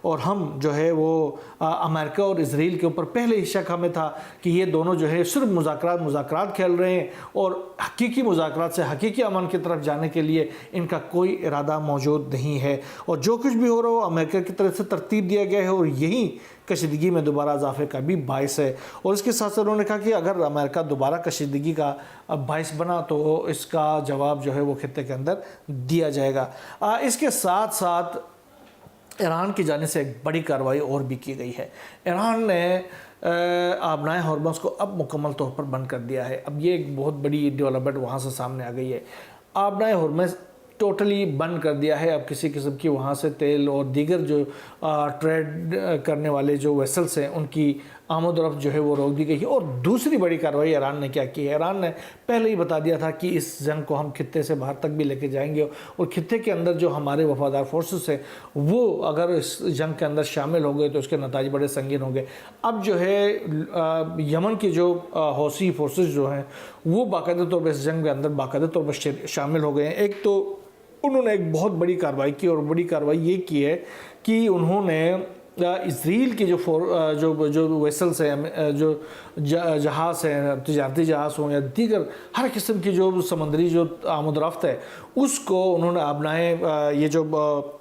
और हम जो है वो अमेरिका और इसराइल के ऊपर पहले ही शक हमें था कि ये दोनों जो है सिर्फ मुज़ाकरात खेल रहे हैं और हकीकी मुज़ाकरात से हकीकी अमन की तरफ जाने के लिए इनका कोई इरादा मौजूद नहीं है। और जो कुछ भी हो रहा हो अमेरिका की तरफ से तरतीब दिया गया है और यही कशीदगी में दोबारा इजाफे का भी बायस है। और इसके साथ साथ उन्होंने कहा कि अगर अमेरिका दोबारा कशीदगी का बायस बना तो इसका जवाब जो है वो खित्ते के अंदर दिया जाएगा। इसके साथ साथ ईरान की जाने से एक बड़ी कार्रवाई और भी की गई है। ईरान ने आबनाए हॉर्मज़ को अब मुकम्मल तौर पर बंद कर दिया है। अब ये एक बहुत बड़ी डेवलपमेंट वहाँ से सामने आ गई है। आबनाए हॉर्मज़ टोटली बंद कर दिया है। अब किसी किस्म की वहाँ से तेल और दीगर जो ट्रेड करने वाले जो वेसल्स हैं उनकी आमद-ओ-रफ्त जो है वो रोक दी गई है। और दूसरी बड़ी कार्रवाई ईरान ने क्या की है, ईरान ने पहले ही बता दिया था कि इस जंग को हम खित्ते से बाहर तक भी लेके जाएंगे और खित्ते के अंदर जो हमारे वफादार फोर्सेस है वो अगर इस जंग के अंदर शामिल हो गए तो उसके नताज बड़े संगीन होंगे। अब जो है यमन की जो हौसी फोर्सेस जो हैं वो बाकायदा तौर पर इस जंग के अंदर बाकायदा तौर पर शामिल हो गए हैं। एक तो उन्होंने एक बहुत बड़ी कार्रवाई की और बड़ी कार्रवाई ये की है कि उन्होंने इसराइल की जो वेसल्स हैं, जो जहाज़ हैं, तिजारती जहाज़ हों या दीगर हर किस्म की जो समंदरी जो आमद-ओ-रफ्त है उसको उन्होंने अपनाए ये जो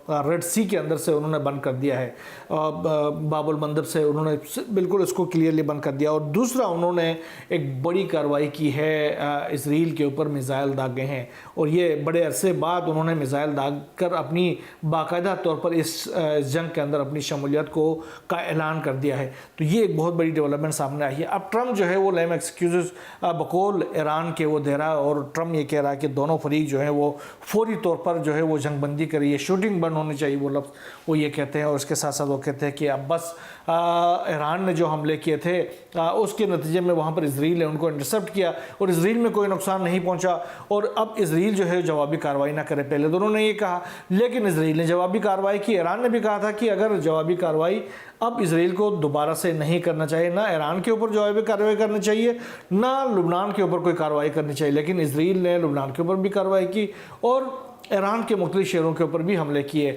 रेड सी के अंदर से उन्होंने बंद कर दिया है। बाबुल मंदब से उन्होंने बिल्कुल इसको क्लियरली बंद कर दिया। और दूसरा उन्होंने एक बड़ी कार्रवाई की है, इसराइल के ऊपर मिज़ाइल दागे हैं और ये बड़े अरसे बाद उन्होंने मिज़ाइल दाग कर अपनी बाकायदा तौर पर इस जंग के अंदर अपनी शमूलियत का ऐलान कर दिया है। तो ये एक बहुत बड़ी डेवलपमेंट सामने आई है। अब ट्रम्प जो है वो लेम एक्सक्यूज़ बकौल ईरान के वो दे रहा है और ट्रम्प ये कह रहा है कि दोनों फरीक जो है वो फौरी तौर पर जो है वो जंगबंदी करिए, शूटिंग बंद होनी चाहिए, वो लफ्ज़ वो ये कहते हैं। और उसके साथ साथ वो कहते हैं कि अब बस ईरान ने जो हमले किए थे उसके नतीजे में वहाँ पर इसराइल ने उनको इंटरसेप्ट किया और इसराइल में कोई नुकसान नहीं पहुँचा और अब इसराइल जो है जवाबी कार्रवाई ना करे। पहले दोनों ने ये कहा लेकिन इसराइल ने जवाबी कार्रवाई की। ईरान ने भी कहा था कि अगर जवाबी कार्रवाई अब इसराइल को दोबारा से नहीं करना चाहिए, ना ईरान के ऊपर जवाबी कार्रवाई करनी चाहिए, ना लुबनान के ऊपर कोई कार्रवाई करनी चाहिए। लेकिन इसराइल ने लुबनान के ऊपर भी कार्रवाई की और ईरान के मुख्तलिफ शहरों के ऊपर भी हमले किए।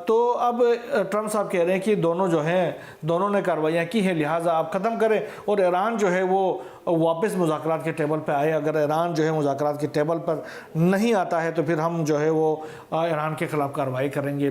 तो अब ट्रम्प साहब कह रहे हैं कि दोनों जो हैं दोनों ने कार्रवाइयाँ की हैं, लिहाजा आप ख़त्म करें और ईरान जो है वो वापस मुज़ाकरात के टेबल पर आए। अगर ईरान जो है मुज़ाकरात के टेबल पर नहीं आता है तो फिर हम जो है वो ईरान के ख़िलाफ़ कार्रवाई करेंगे।